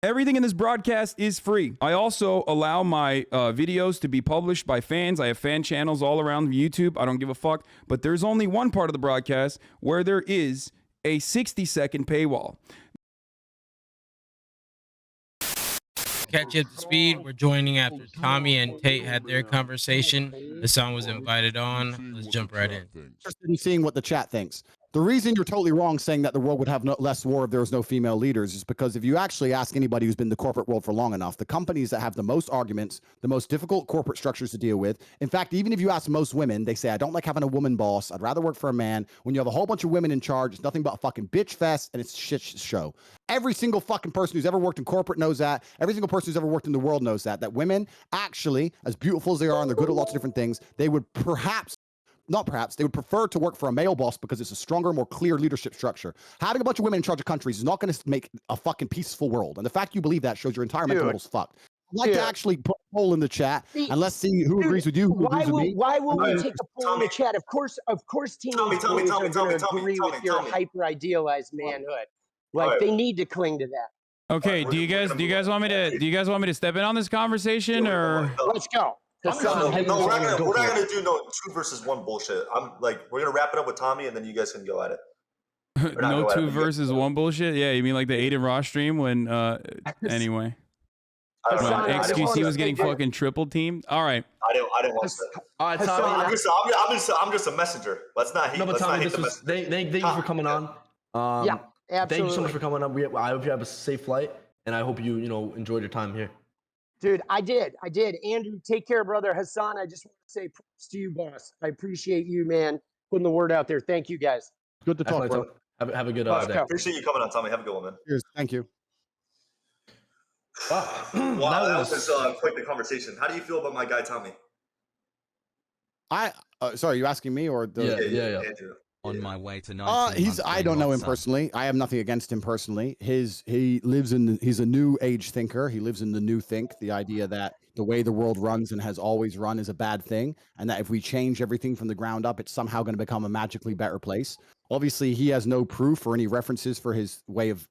Everything in this broadcast is free. I also allow my videos to be published by fans. I have fan channels all around YouTube. I don't give a fuck. But there's only one part of the broadcast where there is a 60-second paywall. Catch you up to speed. We're joining after Tommy and Tate had their conversation. Hasan was invited on. Let's jump right in. Interested in seeing what the chat thinks. The reason you're totally wrong saying that the world would have less war if there was no female leaders is because if you actually ask anybody who's been in the corporate world for long enough, the companies that have the most arguments, the most difficult corporate structures to deal with. In fact, even if you ask most women, they say, I don't like having a woman boss. I'd rather work for a man. When you have a whole bunch of women in charge, it's nothing but a fucking bitch fest and it's a shit show. Every single fucking person who's ever worked in corporate knows that. Every single person who's ever worked in the world knows that women actually, as beautiful as they are and they're good at lots of different things, they would they would prefer to work for a male boss because it's a stronger, more clear leadership structure. Having a bunch of women in charge of countries is not going to make a fucking peaceful world. And the fact you believe that shows your entire mental model's fucked. I'd like to actually put a poll in the chat and let's see who agrees with you, who agrees with me. Why will we take a poll in the chat? Of course, teenage boys are going to agree with your hyper idealized manhood. Like they need to cling to that. Okay, do you guys want me to step in on this conversation or let's go? No, we're not gonna do no 2 versus 1 bullshit. We're gonna wrap it up with Tommy, and then you guys can go at it. No 2 versus 1 bullshit? Yeah, you mean like the Aiden Ross stream when anyway. XQC was getting fucking triple teamed. All right. I didn't want that. All right, Tommy. I'm just a messenger. Let's not hate. No, but Tommy, thank you for coming on. Yeah, absolutely. Thank you so much for coming on. I hope you have a safe flight, and I hope you enjoyed your time here. Dude, I did. Andrew, take care, brother. Hasan, I just want to say props to you, boss. I appreciate you, man, putting the word out there. Thank you, guys. Good to talk, bro. Have a good day. Appreciate you coming on, Tommy. Have a good one, man. Cheers. Thank you. Wow, that was quite the conversation. How do you feel about my guy, Tommy? Sorry, you asking me or the? Yeah. On my way to 19. I don't know him personally. I have nothing against him personally. He's a new age thinker. He lives in the new think, the idea that the way the world runs and has always run is a bad thing, and that if we change everything from the ground up, it's somehow going to become a magically better place. Obviously, he has no proof or any references for his way of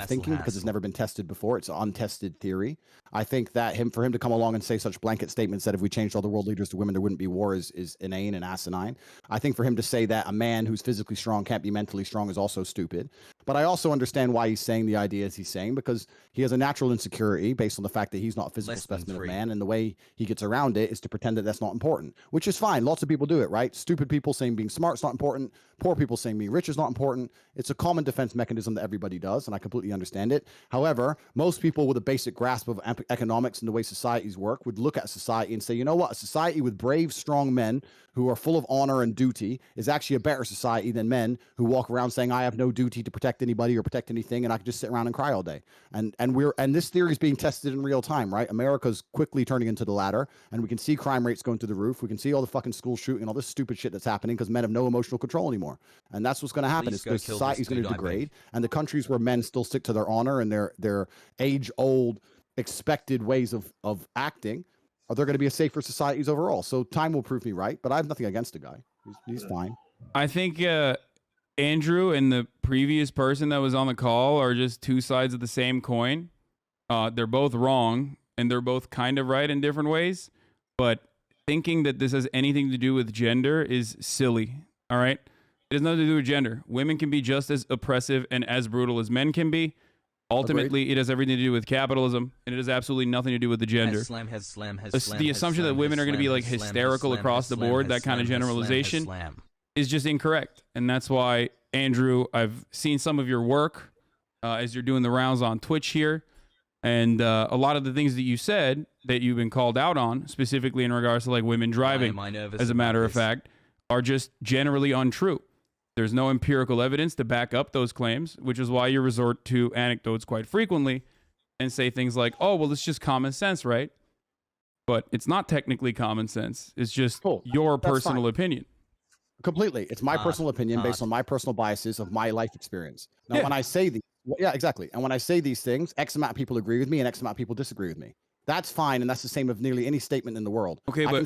thinking because it's never been tested before. It's an untested theory. I think that for him to come along and say such blanket statements that if we changed all the world leaders to women, there wouldn't be war is inane and asinine. I think for him to say that a man who's physically strong can't be mentally strong is also stupid. But I also understand why he's saying the ideas he's saying, because he has a natural insecurity based on the fact that he's not a physical specimen of man, and the way he gets around it is to pretend that that's not important, which is fine. Lots of people do it, right? Stupid people saying being smart is not important. Poor people saying being rich is not important. It's a common defense mechanism that everybody does, and I completely understand it. However, most people with a basic grasp of economics and the way societies work would look at society and say, you know what? A society with brave, strong men who are full of honor and duty is actually a better society than men who walk around saying, I have no duty to protect anybody or protect anything, and I can just sit around and cry all day. And this theory is being tested in real time, right? America's quickly turning into the latter, and we can see crime rates going through the roof. We can see all the fucking school shooting, all this stupid shit that's happening because men have no emotional control anymore. And that's what's going to happen. Is the society's going to degrade, and the countries where men still stick to their honor and their age-old expected ways of acting, are there going to be a safer societies overall? So time will prove me right, but I have nothing against the guy. He's fine. I think Andrew and the previous person that was on the call are just two sides of the same coin. They're both wrong, and they're both kind of right in different ways. But thinking that this has anything to do with gender is silly, all right? It has nothing to do with gender. Women can be just as oppressive and as brutal as men can be. Ultimately, it has everything to do with capitalism, and it has absolutely nothing to do with the gender. The assumption that women are going to be like hysterical across the board, that kind of generalization, is just incorrect. And that's why, Andrew, I've seen some of your work as you're doing the rounds on Twitch here, and a lot of the things that you said that you've been called out on, specifically in regards to like women driving, as a matter of fact, are just generally untrue. There's no empirical evidence to back up those claims, which is why you resort to anecdotes quite frequently and say things like, oh, well, it's just common sense, right? But it's not technically common sense. It's just your personal opinion. Completely. It's my personal opinion based on my personal biases of my life experience. Now, when I say these, exactly. And when I say these things, X amount of people agree with me and X amount of people disagree with me. That's fine, and that's the same of nearly any statement in the world. Okay, but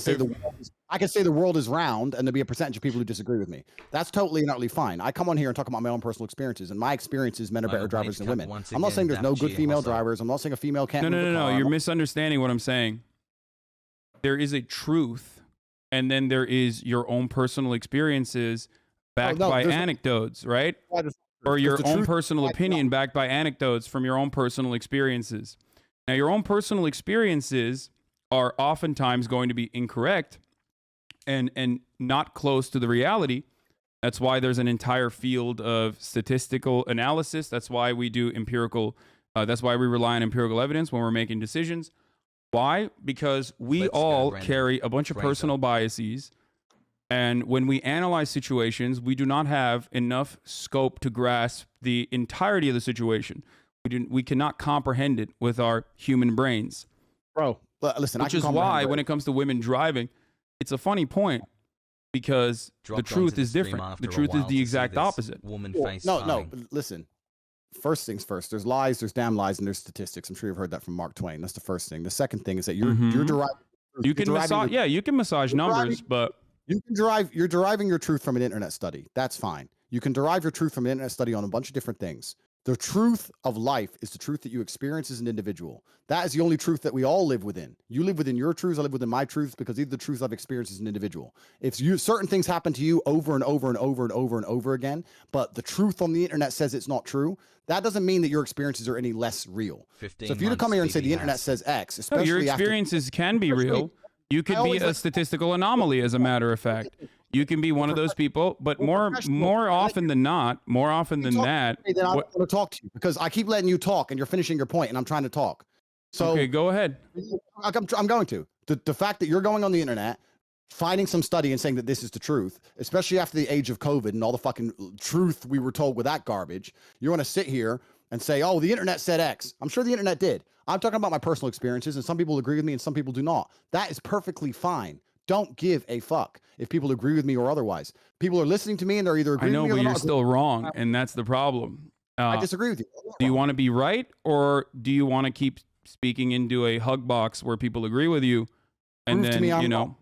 I can say the world is round and there'll be a percentage of people who disagree with me. That's totally and utterly fine. I come on here and talk about my own personal experiences, and my experiences, men are better drivers than women. I'm not saying there's no good female drivers. I'm not saying a female can't. No. You're misunderstanding what I'm saying. There is a truth, and then there is your own personal experiences backed by anecdotes, right? Or your own personal opinion backed by anecdotes from your own personal experiences. Now, your own personal experiences are oftentimes going to be incorrect and not close to the reality. That's why there's an entire field of statistical analysis. That's why we do empirical. That's why we rely on empirical evidence when we're making decisions. Why? Because we all carry a bunch of personal biases. And when we analyze situations, we do not have enough scope to grasp the entirety of the situation. We cannot comprehend it with our human brains. Bro, listen, which is why when it comes to women driving, it's a funny point because the truth is different. The truth is the exact opposite. No, listen. First things first, there's lies, there's damn lies, and there's statistics. I'm sure you've heard that from Mark Twain. That's the first thing. The second thing is that you're deriving. You can massage numbers, but you're deriving your truth from an internet study. That's fine. You can derive your truth from an internet study on a bunch of different things. The truth of life is the truth that you experience as an individual. That is the only truth that we all live within. You live within your truths, I live within my truths, because these are the truths I've experienced as an individual. If certain things happen to you over and over and over and over and over again, but the truth on the internet says it's not true, that doesn't mean that your experiences are any less real. So if you to come here and say the internet says X, especially your experiences can be real. You could be a statistical anomaly, as a matter of fact. You can be one of those people, but more often than not, I want to talk to you because I keep letting you talk and you're finishing your point and I'm trying to talk. So okay, go ahead. I'm going to. The fact that you're going on the internet, finding some study and saying that this is the truth, especially after the age of COVID and all the fucking truth we were told with that garbage, you want to sit here and say, oh, the internet said X. I'm sure the internet did. I'm talking about my personal experiences and some people agree with me and some people do not. That is perfectly fine. Don't give a fuck if people agree with me or otherwise. People are listening to me and they're either agreeing with me or not. I know, but you're still wrong, and that's the problem. I disagree with you. Do you want to be right, or do you want to keep speaking into a hug box where people agree with you? And Prove then, to me I'm wrong.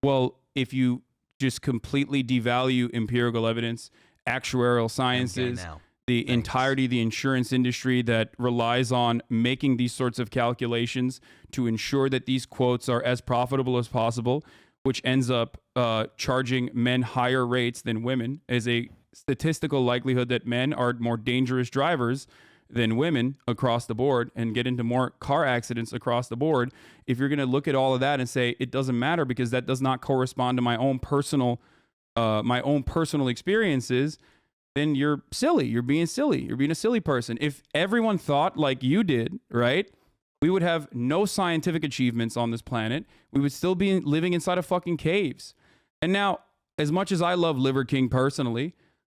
Well, if you just completely devalue empirical evidence, actuarial sciences, the entirety of the insurance industry that relies on making these sorts of calculations to ensure that these quotes are as profitable as possible, which ends up charging men higher rates than women, is a statistical likelihood that men are more dangerous drivers than women across the board and get into more car accidents across the board. If you're going to look at all of that and say it doesn't matter because that does not correspond to my own personal experiences, then you're silly. You're being silly. You're being a silly person. If everyone thought like you did, right, we would have no scientific achievements on this planet. We would still be living inside of fucking caves. And now, as much as I love Liver King personally,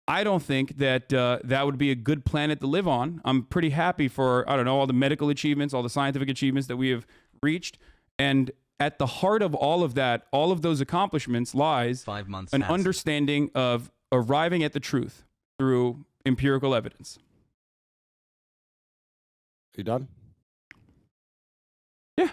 I don't think that that would be a good planet to live on. I'm pretty happy for, I don't know, all the medical achievements, all the scientific achievements that we have reached. And at the heart of all of that, all of those accomplishments lies an understanding of arriving at the truth through empirical evidence. You done? Yeah.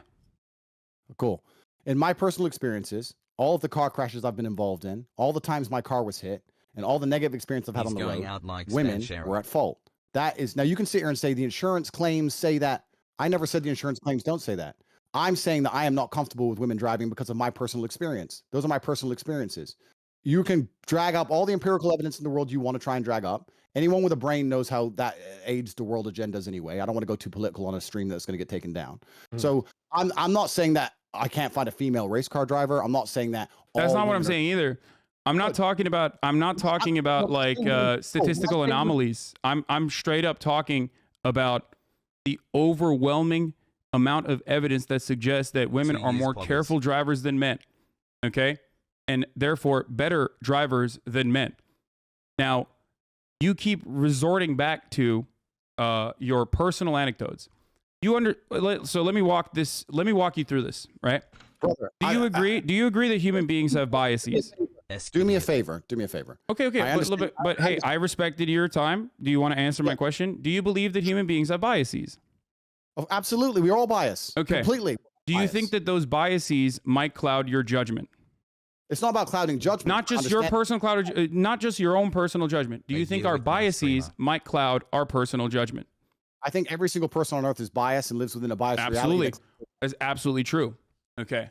Cool. In my personal experiences, all of the car crashes I've been involved in, all the times my car was hit, and all the negative experience I've had on the road, women were at fault. That is, now you can sit here and say the insurance claims say that. I never said the insurance claims don't say that. I'm saying that I am not comfortable with women driving because of my personal experience. Those are my personal experiences. You can drag up all the empirical evidence in the world you want to try and drag up. Anyone with a brain knows how that aids the world agendas anyway. I don't want to go too political on a stream that's going to get taken down. So I'm not saying that I can't find a female race car driver. I'm not saying that. That's not what I'm saying either. I'm not talking about like statistical anomalies. I'm straight up talking about the overwhelming amount of evidence that suggests that women are more careful drivers than men. Okay? And therefore better drivers than men. Now, you keep resorting back to your personal anecdotes. So let me walk you through this, right? Brother, do you agree? Do you agree that human beings have biases? Do me a favor. Okay. But hey, I respected your time. Do you want to answer my question? Do you believe that human beings have biases? Oh, absolutely. We're all biased. Okay. Completely. Do you think that those biases might cloud your judgment? It's not about clouding judgment. Not just your personal not just your own personal judgment. Do you think our biases might cloud our personal judgment? I think every single person on earth is biased and lives within a biased Absolutely. reality. That's absolutely true. Okay.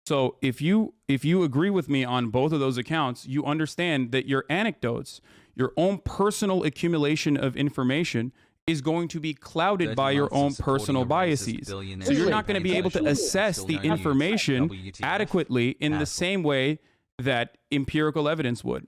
So if you agree with me on both of those accounts, you understand that your anecdotes, your own personal accumulation of information is going to be clouded by your own personal biases. So you're not going to be able to assess the information adequately in the same way that empirical evidence would.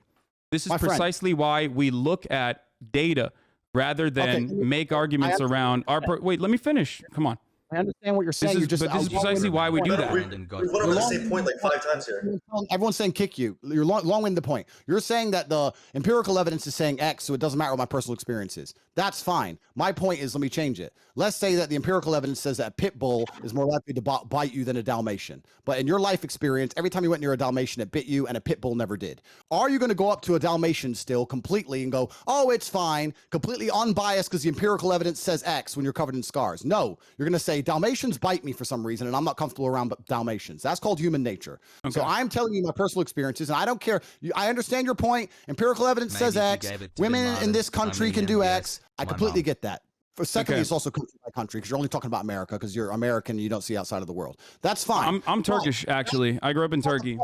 This is precisely why we look at data rather than make arguments around our... Wait, let me finish. Come on. I understand what you're saying. This is precisely why we do that. We went over the same point like 5 times here. Everyone's saying kick you. You're long-winded the point. You're saying that the empirical evidence is saying X, so it doesn't matter what my personal experience is. That's fine. My point is, let me change it. Let's say that the empirical evidence says that a pit bull is more likely to bite you than a Dalmatian. But in your life experience, every time you went near a Dalmatian, it bit you, and a pit bull never did. Are you going to go up to a Dalmatian still completely and go, oh, it's fine, completely unbiased because the empirical evidence says X when you're covered in scars? No. You're going to say Dalmatians bite me for some reason, and I'm not comfortable around Dalmatians. That's called human nature. Okay. So I'm telling you my personal experiences, and I don't care. I understand your point. Empirical evidence says X. Women in this country can do X. I completely get that. Secondly, it's also country by country because you're only talking about America because you're American and you don't see outside of the world. That's fine. I'm Turkish, actually. I grew up in Turkey.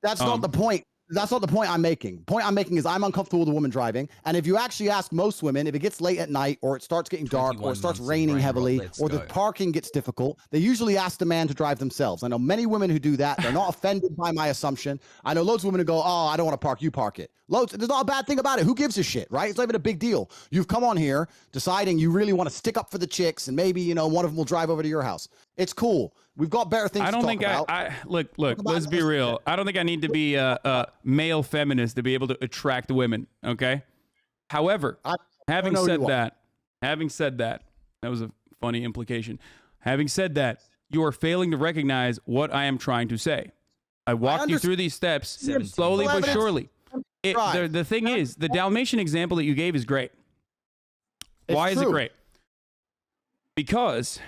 That's not the point. That's not the point I'm making. The point I'm making is I'm uncomfortable with a woman driving. And if you actually ask most women, if it gets late at night or it starts getting dark or it starts raining heavily or the parking gets difficult, they usually ask the man to drive themselves. I know many women who do that. They're not offended by my assumption. I know loads of women who go, oh, I don't want to park. You park it. Loads. There's not a bad thing about it. Who gives a shit, right? It's not even a big deal. You've come on here deciding you really want to stick up for the chicks and maybe, you know, one of them will drive over to your house. It's cool. We've got better things to talk about. Look, let's be real. I don't think I need to be a male feminist to be able to attract women, okay? However, having said that, that was a funny implication. Having said that, you are failing to recognize what I am trying to say. I walked you through these steps slowly but surely. The thing is, the Dalmatian example that you gave is great. Why is it great? Because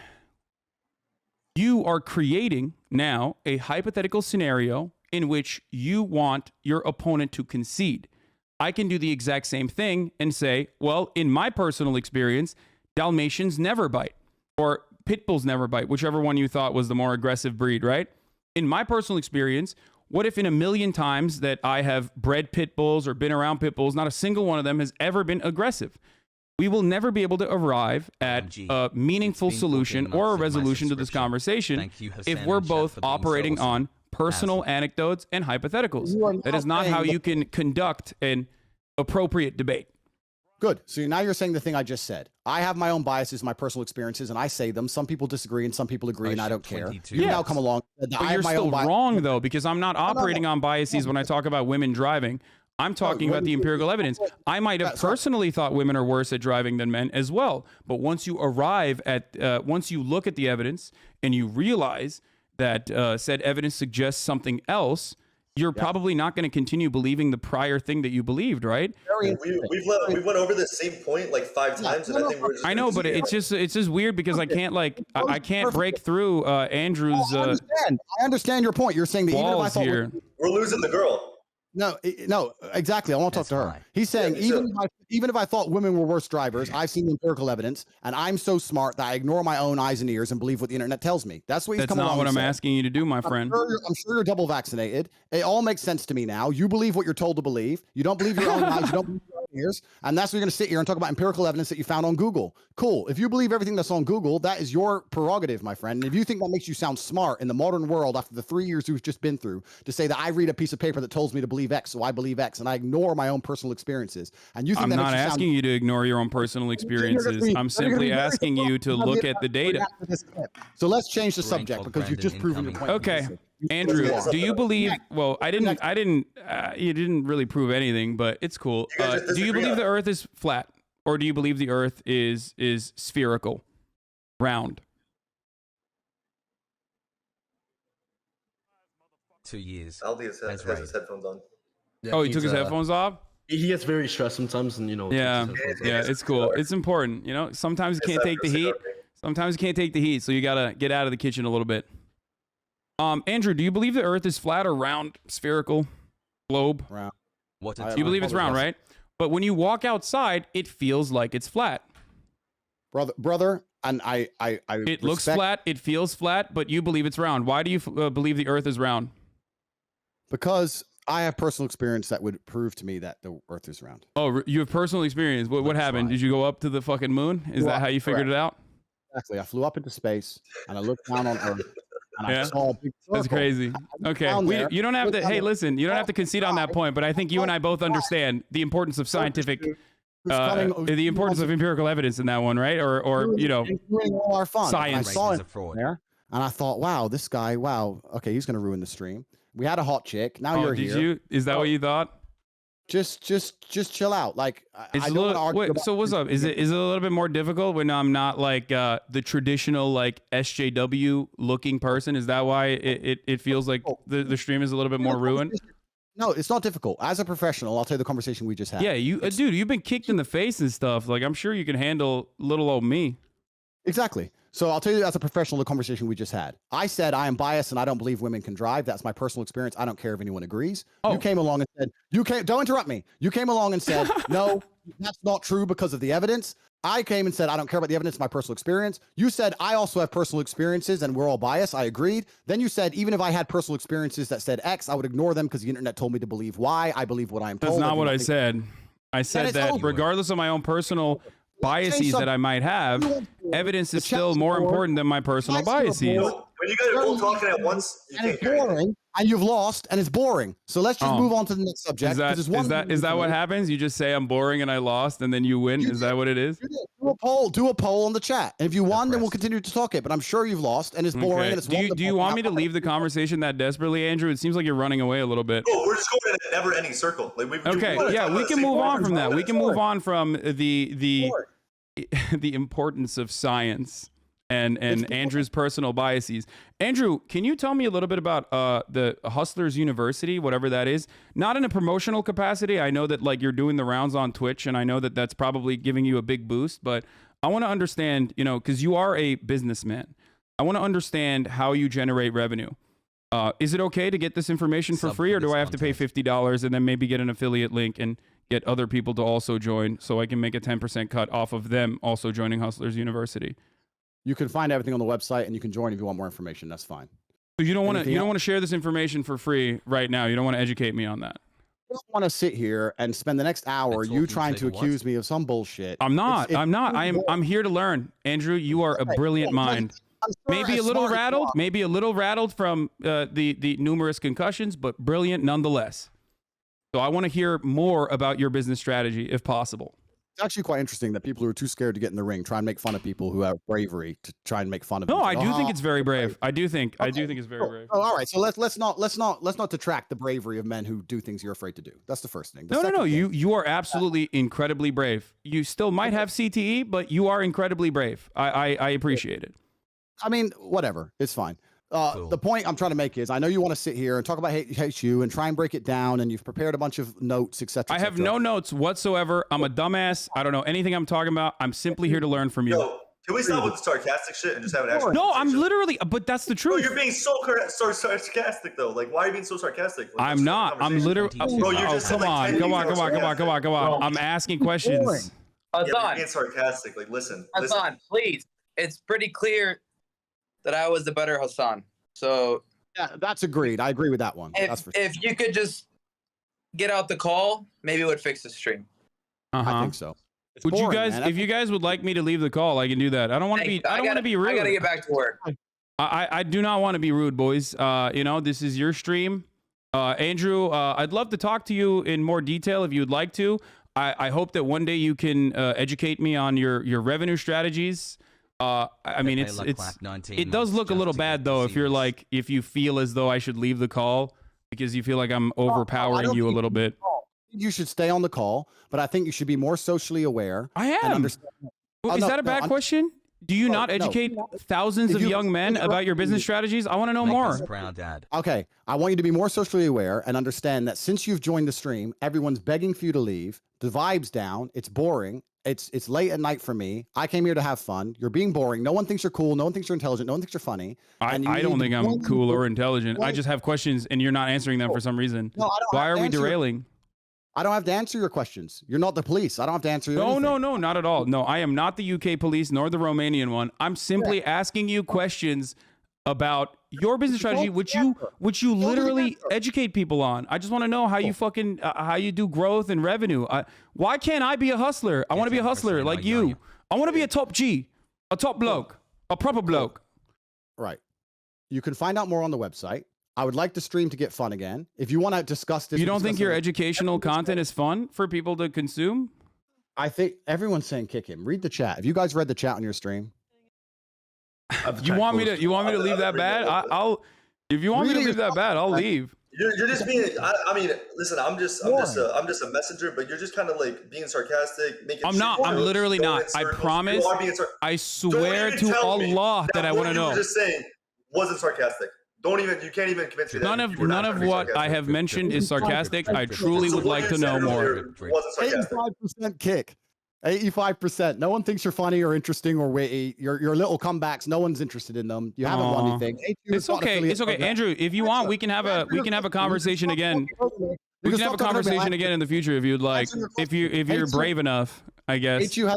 you are creating now a hypothetical scenario in which you want your opponent to concede. I can do the exact same thing and say, well, in my personal experience, Dalmatians never bite, or pit bulls never bite, whichever one you thought was the more aggressive breed, right? In my personal experience, what if in a million times that I have bred pit bulls or been around pit bulls, not a single one of them has ever been aggressive? We will never be able to arrive at a meaningful solution or a resolution to this conversation if we're both operating on personal anecdotes and hypotheticals. That is not how you can conduct an appropriate debate. Good. So now you're saying the thing I just said. I have my own biases, my personal experiences, and I say them. Some people disagree and some people agree, and I don't care. You now come along. But you're still wrong, though, because I'm not operating on biases when I talk about women driving. I'm talking about the empirical evidence. I might have personally thought women are worse at driving than men as well. But once you arrive at, once you look at the evidence and you realize that said evidence suggests something else, you're probably not going to continue believing the prior thing that you believed, right? We went over the same point like 5 times, and I think we're just. I know, but it's just weird because I can't I can't break through Andrew's. I understand your point. You're saying that even if I thought we're losing the girl. No, exactly. I want to talk to her. He's saying even if I thought women were worse drivers, I've seen the empirical evidence, and I'm so smart that I ignore my own eyes and ears and believe what the internet tells me. That's what he's coming along. That's not what I'm asking you to do, my friend. I'm sure you're double vaccinated. It all makes sense to me now. You believe what you're told to believe. You don't believe your own eyes. You don't believe your own ears, and that's why you're going to sit here and talk about empirical evidence that you found on Google. Cool. If you believe everything that's on Google, that is your prerogative, my friend. And if you think that makes you sound smart in the modern world after the 3 years we've just been through, to say that I read a piece of paper that tells me to believe X, so I believe X, and I ignore my own personal experiences, and you think I'm not asking you to ignore your own personal experiences. I'm simply asking you to look at the data. So let's change the subject because you've just proven your point. Okay. Andrew, do you believe? Well, you didn't really prove anything, but it's cool. Do you believe the Earth is flat, or do you believe the Earth is spherical, round? 2 years. Aldi has his headphones on. Yeah, he took his headphones off. He gets very stressed sometimes, and Yeah, it's cool. It's important. Sometimes you can't take the heat. Sometimes you can't take the heat, so you gotta get out of the kitchen a little bit. Andrew, do you believe the Earth is flat or round, spherical, globe? Round. What I- a You believe it's round, apologize. right? But when you walk outside, it feels like it's flat. brother, and I It looks respect- flat. It feels flat, but you believe it's round. Why do you believe the Earth is round? because I have personal experience that would prove to me that the Earth is round. Oh, you have personal experience. What Looks happened? fine. Did you go up to the fucking moon? Is that how you figured it out? Exactly. I flew up into space and I looked down on Earth and Yeah. I saw a big circle. That's crazy. Okay, down there, you don't have look to. down Hey, there, listen, you don't have to concede on that point. But I think you and I both understand the importance of scientific, the importance of empirical evidence in that one, right? Or you know, ruining all our fun. science. And I saw Race is it a fraud. there and I thought, wow, this guy, wow, okay, he's gonna ruin the stream. We had a hot chick. Now oh, you're did here. you? Is that what you thought? Just chill out. Like It's I a don't wanna little. argue Wait, about so what's up? Is it a little bit more difficult when I'm not like the traditional like SJW looking person? Is that why it feels like the stream is a little bit more ruined? No, it's not difficult. As a professional, I'll tell you the conversation we just had. Yeah, you dude, you've been kicked in the face and stuff. Like I'm sure you can handle little old me. Exactly. So I'll tell you as a professional the conversation we just had. I said I am biased and I don't believe women can drive. That's my personal experience. I don't care if anyone agrees. Oh. You came along and said, don't interrupt me. You came along and said, no, that's not true because of the evidence. I came and said, I don't care about the evidence, my personal experience. You said, I also have personal experiences and we're all biased. I agreed. Then you said, even if I had personal experiences that said X, I would ignore them because the internet told me to believe Y. I believe what I am told. That's not do what I think- said. I said it's that over. regardless of my own personal biases that I might have, evidence is still more important than my personal biases. No, when you guys are all talking at once, you And can't it's hear anything. boring, and you've lost, and it's boring. So let's just Oh. move on to the next subject. Is that 'cause there's is one that thing is that to what know. happens? You just say I'm boring and I lost, and then you win. You Is that what it is? Do a poll on the chat. And if you won, then we'll Depressed. continue to talk it. But I'm sure you've lost, and it's boring. Okay. And it's Do you want me to leave the conversation that desperately, Andrew? It seems like you're running away a little bit. No, we're just going in a never-ending circle. Like Okay, yeah, we can move on from that. We can move on from the importance of science and Andrew's personal biases. Andrew, can you tell me a little bit about the Hustlers University, whatever that is? Not in a promotional capacity. I know that like you're doing the rounds on Twitch, and I know that that's probably giving you a big boost. But I want to understand, you know, because you are a businessman. I want to understand how you generate revenue. Is it okay to get this information for Sub free, or for do this I have to pay contest. $50 and then maybe get an affiliate link and get other people to also join so I can make a 10% cut off of them also joining Hustlers University? You can find everything on the website, and you can join if you want more information. That's fine. So you don't want to Anything you don't else? want to share this information for free right now. You don't want to educate me on that. I don't want to sit here and spend the next hour They're you talking trying to to the what? accuse me of some bullshit. I'm not. It's I'm not. too boring. I'm here to learn. Andrew, you are a Okay, brilliant yeah, mind. I'm sure Maybe a as little smart as you rattled, are, maybe a little rattled from the numerous concussions, but brilliant nonetheless. So I want to hear more about your business strategy if possible. It's actually quite interesting that people who are too scared to get in the ring try and make fun of people who have bravery to try and make fun of. No, them. I do think "Ah, it's very brave. I do think Okay. it's very brave. Oh, all right. So let's not detract the bravery of men who do things you're afraid to do. That's the first thing. The No. second thing- You are absolutely incredibly brave. You still might have CTE, but you are incredibly brave. I appreciate it. I mean, whatever. It's fine. Cool. The point I'm trying to make is, I know you want to sit here and talk about hate you and try and break it down, and you've prepared a bunch of notes, etc. I have no notes whatsoever. I'm a dumbass. I don't know anything I'm talking about. I'm simply here to learn from you. Yo, can we stop with the sarcastic shit and just have an actual No, I'm conversation? literally, but that's the Bro, truth. you're being so sarcastic though. Like, why are you being so sarcastic? Like, I'm let's not. have a I'm conversation. literally. Bro, you Oh, just said come like on, 10 come on, things come on, that come are on, come on, come on. I'm asking questions. boring. Yeah, you're Hasan, being sarcastic. Like, listen. Hasan, please. It's pretty clear that I was the better Hasan. So Yeah, that's agreed. I agree with that one. That's for sure. if you could just get out the call, maybe it would fix the stream. I Uh-huh. think so. It's Would you boring, guys, man. if you guys would like me to leave the call, I can do that. I don't want to Hey, be. I don't want to be rude. I gotta get back to work. I do not want to be rude, boys. You know, this is your stream. Andrew, I'd love to talk to you in more detail if you would like to. I hope that one day you can educate me on your revenue strategies. I mean, it does look a little bad though if you're like, if you feel as though I should leave the call because you feel like I'm overpowering don't you a think little bit. You should stay on the call, but I think you should be more socially aware. I and am. understand. Well, Oh, is no, that a no, bad I'm- question? Do you not educate thousands of young men about your business strategies? I want to know more. Proud dad. Okay, I want you to be more socially aware and understand that since you've joined the stream, everyone's begging for you to leave. The vibe's down. It's boring. It's late at night for me. I came here to have fun. You're being boring. No one thinks you're cool. No one thinks you're intelligent. No one thinks you're funny. I don't think I'm cool or intelligent. I just have questions and you're not answering them for some reason. No, I don't Why have are to we answer derailing? I don't have to answer your questions. You're not the police. I don't have to answer your No, not at all. No, I am not the UK police nor the Romanian one. I'm simply asking you questions about your business strategy, which you literally educate people on. I just want to know how you fucking how you do growth and revenue. Why can't I be a hustler? I want to be a hustler like you. I want to be a top G, a top bloke, a proper bloke. Right. You can find out more on the website. I would like the stream to get fun again. If you want to discuss this, you don't think your educational content is fun for people to consume? I think everyone's saying kick him. Read the chat. Have you guys read the chat on your stream? You want me to leave that bad? I'll if you want me to leave that bad, I'll leave. You're just being. I mean, listen. I'm just a messenger. But you're just kind of like being sarcastic, making. I'm not. I'm literally not. I promise. I swear to Allah that I want to know. You were just saying wasn't sarcastic. Don't even. You can't even convince me. None of what I have mentioned is sarcastic. I truly would like to know more. 85% kick. 85%. No one thinks you're funny or interesting or witty. Your little comebacks, no one's interested in them. You haven't won anything. It's okay. It's okay, Andrew. If you want, we can have a conversation again. We can have a conversation again in the future if you'd like. If you're brave enough, I guess. HU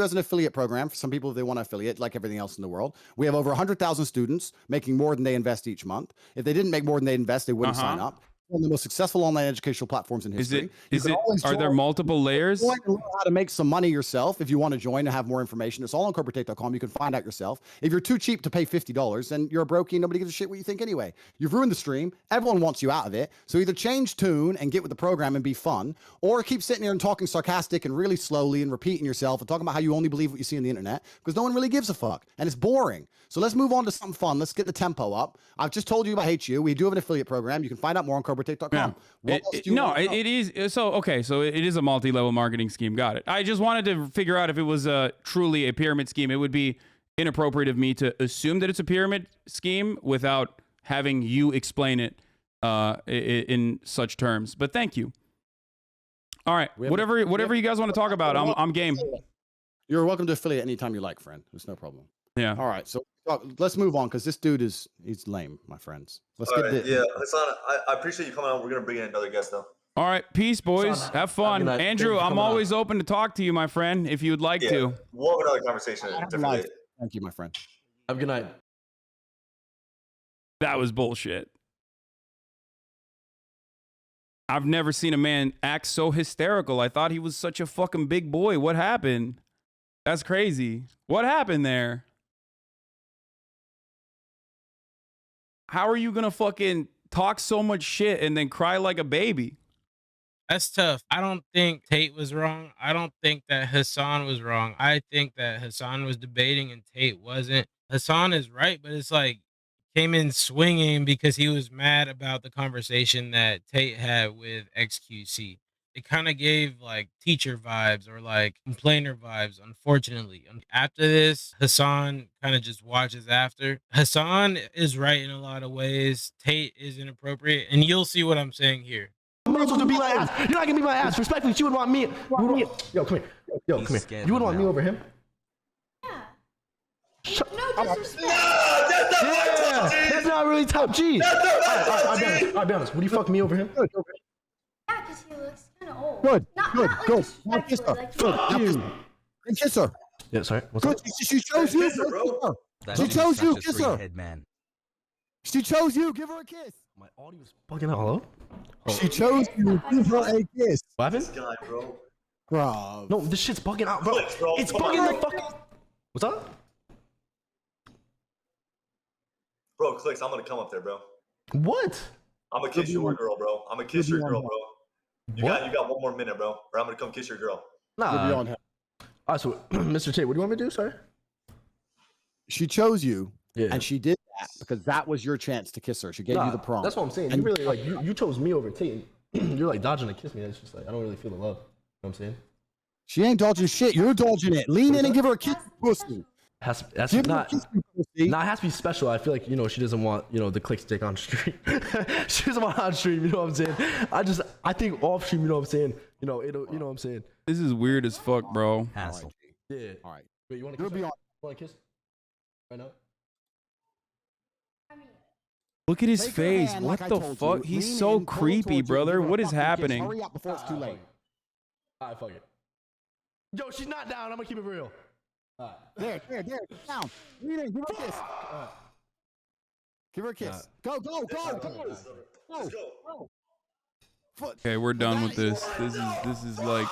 has an affiliate program for some people if they want to affiliate, like everything else in the world. We have over 100,000 students making more than they invest each month. If they didn't make more than they invest, they wouldn't sign up. One of the most successful online educational platforms in history. Are there multiple layers? You can learn how to make some money yourself if you want to join and have more information. It's all on CobraTate.com. You can find out yourself. If you're too cheap to pay $50, then you're a brokey. Nobody gives a shit what you think anyway. You've ruined the stream. Everyone wants you out of it. So either change tune and get with the program and be fun, or keep sitting here and talking sarcastic and really slowly and repeating yourself and talking about how you only believe what you see on the internet because no one really gives a fuck and it's boring. So let's move on to something fun. Let's get the tempo up. I've just told you about HU. We do have an affiliate program. You can find out more on CobraTake.com. Yeah. It is. So it is a multi-level marketing scheme. Got it. I just wanted to figure out if it was truly a pyramid scheme. It would be inappropriate of me to assume that it's a pyramid scheme without having you explain it in such terms. But thank you. All right. Whatever you guys want to talk about, I'm game. You're welcome to affiliate anytime you like, friend. There's no problem. Yeah. All right. So let's move on because this dude he's lame, my friends. Let's All get right, this. yeah, Hasan, I appreciate you coming on. We're gonna bring in another guest though. All right. Peace, boys. Have fun. Andrew, I'm always open to talk to you, my friend, if you'd like to. We'll have another conversation. Thank you, my friend. Have a good night. That was bullshit. I've never seen a man act so hysterical. I thought he was such a fucking big boy. What happened? That's crazy. What happened there? How are you gonna fucking talk so much shit and then cry like a baby? That's tough. I don't think Tate was wrong. I don't think that Hasan was wrong. I think that Hasan was debating and Tate wasn't. Hasan is right, but it's like came in swinging because he was mad about the conversation that Tate had with XQC. It kind of gave like teacher vibes or like complainer vibes, unfortunately. After this, Hasan kind of just watches after. Hasan is right in a lot of ways. Tate is inappropriate. And you'll see what I'm saying here. I'm not supposed to beat my ass. You're not gonna beat my ass. Respectfully, you would want me. Yo, come here. Yo, come here. You would want me over him? Yeah. No disrespect. That's not really top G. I'll be honest. Would you fuck me over him? Yeah, because he looks kind of old. Good. Not Good. Like Kiss her. Like, And kiss her. Yeah, sorry. What's Good. up? She chose you. She chose you. Kiss her. Man. She chose you. Give her a kiss. My audio's bugging out. Hello? She chose you. Give her a kiss. What happened? This guy, bro. Bro. No, this shit's bugging out, bro. Clicks, bro. It's Come bugging on. the fuck. What's up? Bro, Clicks, I'm gonna come up there, bro. What? I'm gonna kiss your girl, bro. I'm gonna kiss your girl, bro. You What? got 1 more minute, bro. Or I'm gonna come kiss your girl. Nah. You'll be on her. Alright, so Mr. Tate, what do you want me to do, sorry? She chose you, Yeah. and she did that because that was your chance to kiss her. She gave you the prompt. That's what I'm saying. You really like you chose me over Tate. You're like dodging to kiss me. It's just like I don't really feel the love. You know what I'm saying? She ain't dodging shit. You're dodging it. Lean in and give her a kiss, pussy. That's Give not. her a kiss, pussy. Nah, it has to be special. I feel like she doesn't want the click stick on stream. She doesn't want it on stream. You know what I'm saying? I think off stream. You know what I'm saying? It'll. You know what I'm saying? This is weird as fuck, bro. Hassle. Yeah. All right. Wait, you want to kiss? Want to kiss? Right now? Look at his Take her face. hand What like I the told fuck? you. He's Lean so in, pull creepy, towards you, brother. give her a What is fucking kiss. happening? Hurry up before it's too late. Alright, fuck it. Yo, she's not down. I'm gonna keep it real. There. Down. Lean in. Give her a kiss. Give her a kiss. Go. Let's go. Okay, we're done with this. This is like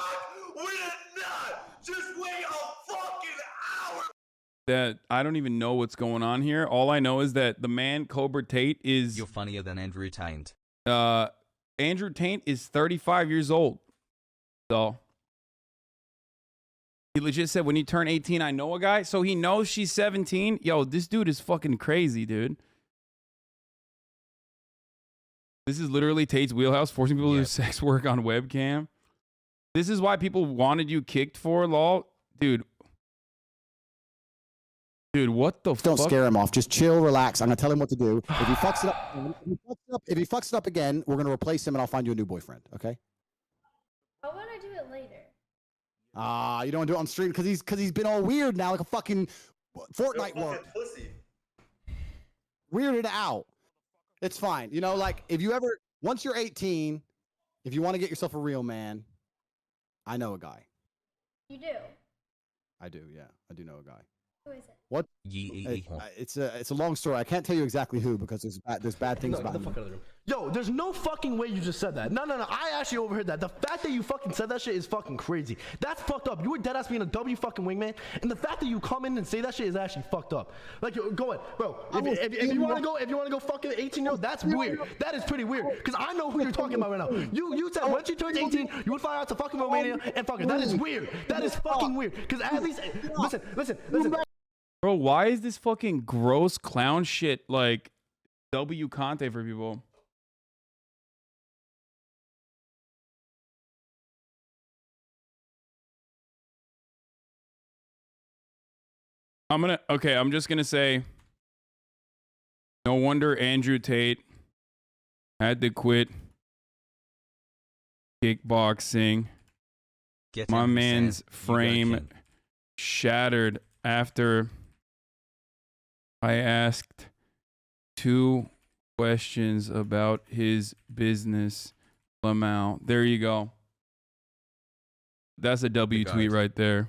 We did not just wait a fucking hour. that. I don't even know what's going on here. All I know is that the man Cobra Tate is You're funnier than Andrew Tate. Andrew Tate is 35 years old. So he legit said when you turn 18, I know a guy. So he knows she's 17. Yo, this dude is fucking crazy, dude. This is literally Tate's wheelhouse, forcing people to do sex work on webcam. This is why people wanted you kicked for, lol. Dude, what the fuck? Don't scare him off. Just chill, relax. I'm gonna tell him what to do. If he fucks it up again, we're gonna replace him, and I'll find you a new boyfriend. Okay? How about I do it later? You don't want to do it on stream because he's been all weird now, like a fucking Fortnite work. Pussy. Weirded out. It's fine. Like once you're 18, if you want to get yourself a real man, I know a guy. You do? I do, yeah. I do know a guy. Who is it? What? It's a long story. I can't tell you exactly who because there's bad things about him. Yo, there's no fucking way you just said that. No. I actually overheard that. The fact that you fucking said that shit is fucking crazy. That's fucked up. You were dead ass being a W fucking wingman, and the fact that you come in and say that shit is actually fucked up. Like, go ahead, bro. If you want to go fucking 18-year-old, that's weird. That is pretty weird. Because I know who you're talking about right now. You said once you turn 18, you would fly out to fucking Romania and fuck it. That is weird. That is fucking weird. Because at least listen. Bro, why is this fucking gross clown shit like W content for people? I'm just gonna say, no wonder Andrew Tate had to quit kickboxing. My man's frame shattered after I asked 2 questions about his business amount. There you go. That's a W tweet right there.